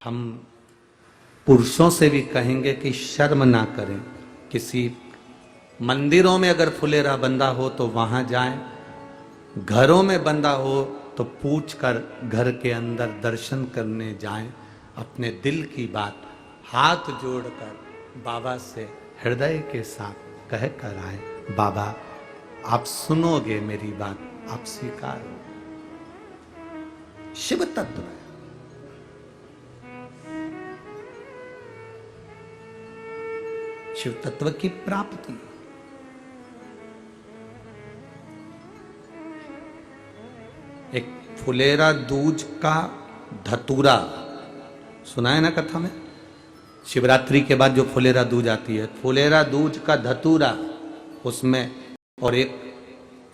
हम पुरुषों से भी कहेंगे कि शर्म ना करें। किसी मंदिरों में अगर फुलेरा बंधा हो तो वहां जाएं, घरों में बंधा हो तो पूछ कर घर के अंदर दर्शन करने जाएं। अपने दिल की बात हाथ जोड़कर बाबा से हृदय के साथ कह कर आए, बाबा आप सुनोगे मेरी बात, आप स्वीकार। शिव तत्व है। शिव तत्व की प्राप्ति। एक फुलेरा दूज का धतूरा सुना है ना कथा में। शिवरात्रि के बाद जो फुलेरा दूज आती है, फुलेरा दूज का धतूरा उसमें, और एक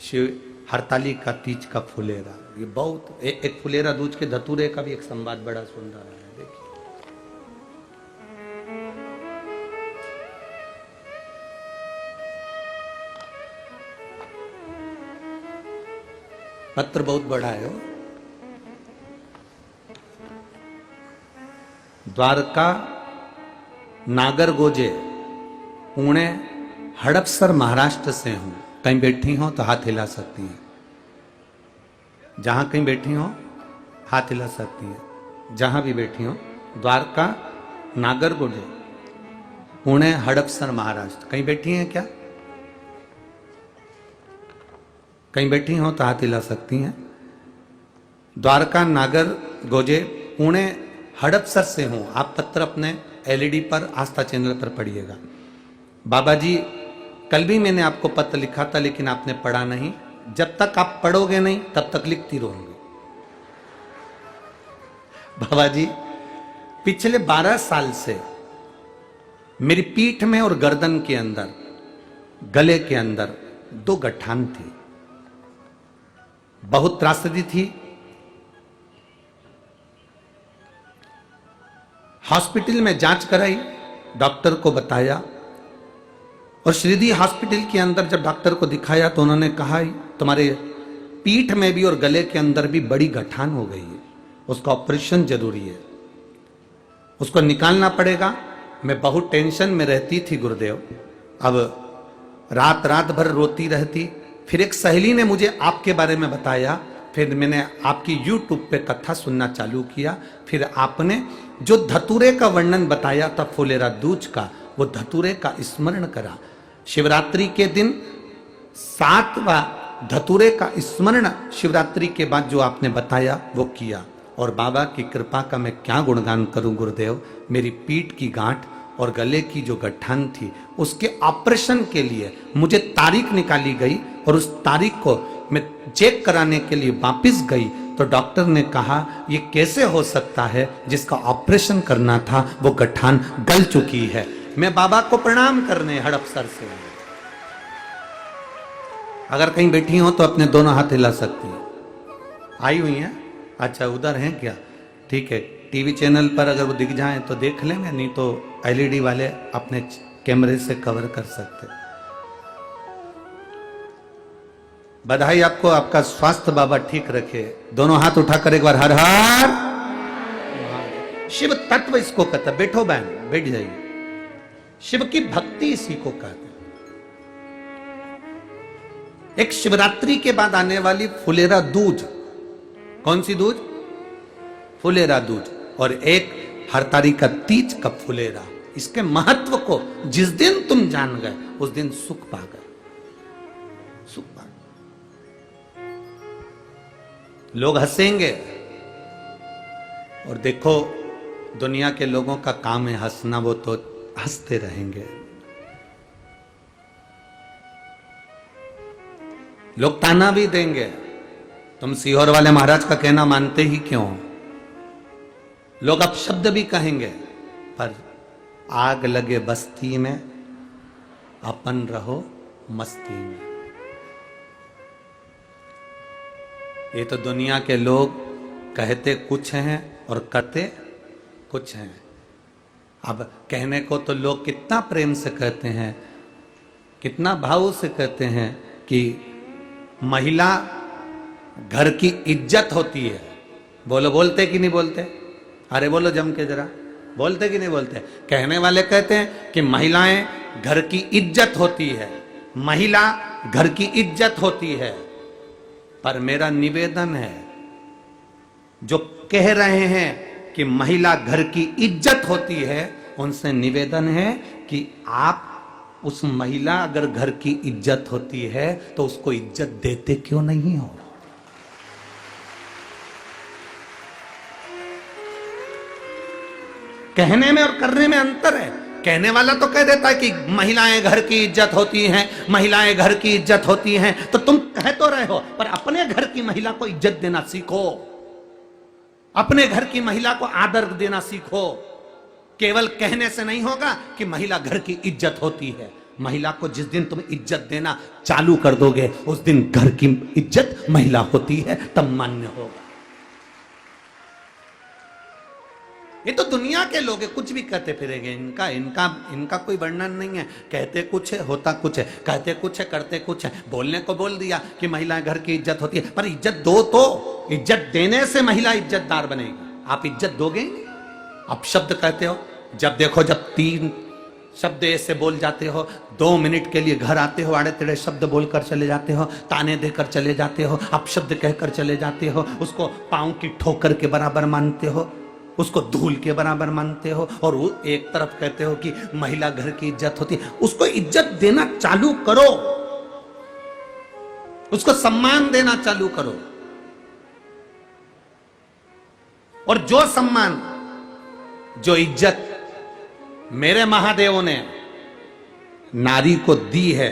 शिव हरताली का तीज का फुलेरा। ये बहुत एक फुलेरा दूज के धतूरे का भी एक संवाद बड़ा सुंदर है। देखिए पत्र बहुत बड़ा है। द्वारका नागरगोजे पुणे हड़पसर महाराष्ट्र से हूं। कहीं बैठी हो तो हाथ हिला सकती हैं। जहां कहीं बैठी हो हाथ हिला सकती हैं। जहां भी बैठी हो। द्वारका नागरगोजे पुणे हड़पसर महाराष्ट्र। कहीं बैठी हैं क्या? कहीं बैठी हो तो हाथ हिला सकती हैं। द्वारका नागरगोजे पुणे हड़पसर से हूं। आप पत्र अपने एलईडी पर आस्था चैनल पर पढ़िएगा। बाबा जी कल भी मैंने आपको पत्र लिखा था लेकिन आपने पढ़ा नहीं। जब तक आप पढ़ोगे नहीं तब तक लिखती रहूंगी। बाबा जी पिछले 12 साल से मेरी पीठ में और गर्दन के अंदर, गले के अंदर 2 गठान थी। बहुत त्रासदी थी। हॉस्पिटल में जांच कराई, डॉक्टर को बताया, और श्रीदी हॉस्पिटल के अंदर जब डॉक्टर को दिखाया तो उन्होंने कहा तुम्हारे पीठ में भी और गले के अंदर भी बड़ी गठान हो गई है, उसका ऑपरेशन जरूरी है, उसको निकालना पड़ेगा। मैं बहुत टेंशन में रहती थी गुरुदेव। अब रात भर रोती रहती। फिर एक सहेली ने मुझे आपके बारे में बताया। फिर मैंने आपकी YouTube पे कथा सुनना चालू किया। फिर आपने जो धतूरे का वर्णन बताया था फुलेरा दूज का, वो धतूरे का स्मरण करा। शिवरात्रि के दिन 7वां धतूरे का स्मरण शिवरात्रि के बाद जो आपने बताया वो किया। और बाबा की कृपा का मैं क्या गुणगान करूं गुरुदेव। मेरी पीठ की गांठ और गले की जो गठान थी उसके ऑपरेशन के लिए मुझे तारीख निकाली गई, और उस तारीख को मैं चेक कराने के लिए वापस गई तो डॉक्टर ने कहा ये कैसे हो सकता है, जिसका ऑपरेशन करना था वो गठान गल चुकी है। मैं बाबा को प्रणाम करने हड़पसर से। अगर कहीं बैठी हो तो अपने दोनों हाथ हिला सकती है। आई हुई है? अच्छा उधर हैं क्या? ठीक है। टीवी चैनल पर अगर वो दिख जाएं तो देख लेंगे, नहीं तो एलईडी वाले अपने कैमरे से कवर कर सकते। बधाई आपको, आपका स्वास्थ्य बाबा ठीक रखे। दोनों हाथ उठाकर एक बार हर हर। शिव तत्व इसको कहता। बैठो बहन, बैठ जाइए। शिव की भक्ति इसी को कहते हैं। एक शिवरात्रि के बाद आने वाली फुलेरा दूज। कौन सी दूज? फुलेरा दूज। और एक हरताली का तीज का फुलेरा। इसके महत्व को जिस दिन तुम जान गए उस दिन सुख पा गए। सुख पा गए। लोग हंसेंगे, और देखो दुनिया के लोगों का काम है हंसना, वो तो हंसते रहेंगे। लोग ताना भी देंगे, तुम सीहोर वाले महाराज का कहना मानते ही क्यों। लोग अपशब्द भी कहेंगे, पर आग लगे बस्ती में अपन रहो मस्ती में। ये तो दुनिया के लोग कहते कुछ हैं और करते कुछ हैं। अब कहने को तो लोग कितना प्रेम से कहते हैं, कितना भाव से कहते हैं कि महिला घर की इज्जत होती है। बोलो, बोलते कि नहीं बोलते? अरे बोलो जम के जरा, बोलते कि नहीं बोलते? कहने वाले कहते हैं कि महिलाएं घर की इज्जत होती है, महिला घर की इज्जत होती है। पर मेरा निवेदन है, जो कह रहे हैं कि महिला घर की इज्जत होती है, उनसे निवेदन है कि आप उस महिला अगर घर की इज्जत होती है तो उसको इज्जत देते क्यों नहीं हो? कहने में और करने में अंतर है। कहने वाला तो कह देता है कि महिलाएं घर की इज्जत होती हैं, महिलाएं घर की इज्जत होती हैं, तो तुम कह तो रहे हो, पर अपने घर की महिला को इज्जत देना सीखो, अपने घर की महिला को आदर देना सीखो। केवल कहने से नहीं होगा कि महिला घर की इज्जत होती है। महिला को जिस दिन तुम इज्जत देना चालू कर दोगे, उस दिन घर की इज्जत महिला होती है, तब मान्य होगा। ये तो दुनिया के लोग कुछ भी कहते फिरेंगे, इनका इनका इनका कोई वर्णन नहीं है। कहते कुछ है, होता कुछ है, कहते कुछ है, करते कुछ है। बोलने को बोल दिया कि महिलाएं घर की इज्जत होती है, पर इज्जत दो तो। इज्जत देने से महिला इज्जतदार बनेगी, आप इज्जत दोगे ही नहीं। आप शब्द कहते हो, जब देखो जब 3 शब्द ऐसे बोल जाते हो, 2 मिनट के लिए घर आते हो, आड़े तेड़े शब्द बोलकर चले जाते हो, ताने देकर चले जाते हो, आप शब्द कहकर चले जाते हो, उसको पांव की ठोकर के बराबर मानते हो, उसको धूल के बराबर मानते हो, और वो एक तरफ कहते हो कि महिला घर की इज्जत होती है। उसको इज्जत देना चालू करो, उसको सम्मान देना चालू करो। और जो सम्मान, जो इज्जत मेरे महादेवों ने नारी को दी है,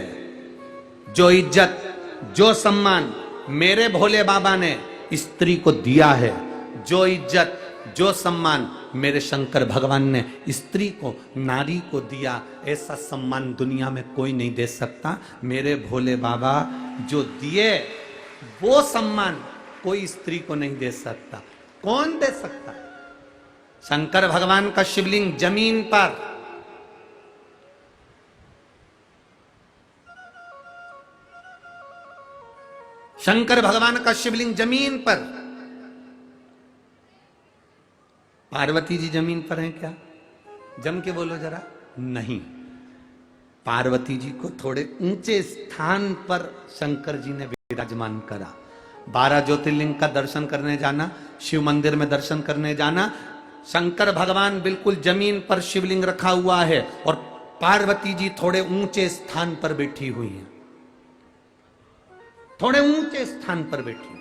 जो इज्जत, जो सम्मान मेरे भोले बाबा ने स्त्री को दिया है, जो इज्जत, जो सम्मान मेरे शंकर भगवान ने स्त्री को, नारी को दिया, ऐसा सम्मान दुनिया में कोई नहीं दे सकता। मेरे भोले बाबा जो दिए वो सम्मान कोई स्त्री को नहीं दे सकता। कौन दे सकता? शंकर भगवान का शिवलिंग जमीन पर, शंकर भगवान का शिवलिंग जमीन पर। पार्वती जी जमीन पर हैं क्या? जम के बोलो जरा। नहीं, पार्वती जी को थोड़े ऊंचे स्थान पर शंकर जी ने विराजमान करा। 12 ज्योतिर्लिंग का दर्शन करने जाना, शिव मंदिर में दर्शन करने जाना, शंकर भगवान बिल्कुल जमीन पर शिवलिंग रखा हुआ है और पार्वती जी थोड़े ऊंचे स्थान पर बैठी हुई हैं, थोड़े ऊंचे स्थान पर बैठी।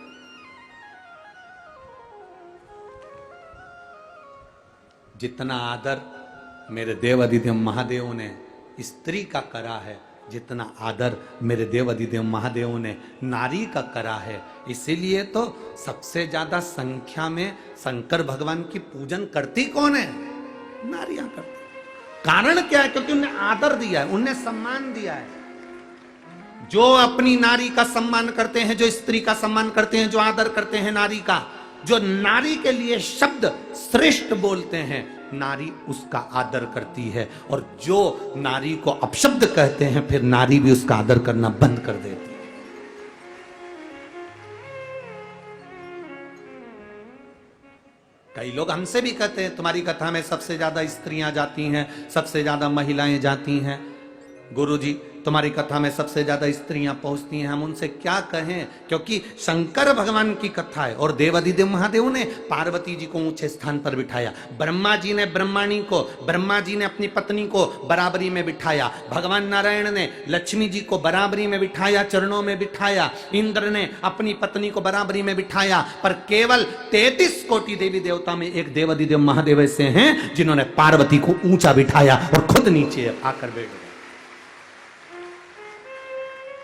जितना आदर मेरे देव अधिदेव महादेव ने स्त्री का करा है, जितना आदर मेरे देव अधिदेव महादेव ने नारी का करा है, इसीलिए तो सबसे ज्यादा संख्या में शंकर भगवान की पूजन करती कौन है? नारियां करती। कारण क्या है? क्योंकि उन्हें आदर दिया है, उन्हें सम्मान दिया है। जो अपनी नारी का सम्मान करते हैं, जो स्त्री का सम्मान करते हैं, जो आदर करते हैं नारी का, जो नारी के लिए शब्द श्रेष्ठ बोलते हैं, नारी उसका आदर करती है। और जो नारी को अपशब्द कहते हैं, फिर नारी भी उसका आदर करना बंद कर देती है। कई लोग हमसे भी कहते हैं, तुम्हारी कथा में सबसे ज्यादा स्त्रियां जाती हैं, सबसे ज्यादा महिलाएं जाती हैं। गुरुजी, तुम्हारी कथा में सबसे ज्यादा स्त्रियां पहुंचती हैं। हम उनसे क्या कहें? क्योंकि शंकर भगवान की कथा है और देव अधिदेव महादेव ने पार्वती जी को ऊंचे स्थान पर बिठाया। ब्रह्मा जी ने ब्रह्माणी को, ब्रह्मा जी ने अपनी पत्नी को बराबरी में बिठाया। भगवान नारायण ने लक्ष्मी जी को बराबरी में बिठाया, चरणों में बिठाया। इंद्र ने अपनी पत्नी को बराबरी में बिठाया। पर केवल 33 कोटि देवी देवता में एक देव अधिदेव महादेव ऐसे हैं जिन्होंने पार्वती को ऊंचा बिठाया और खुद नीचे आकर बैठ गए।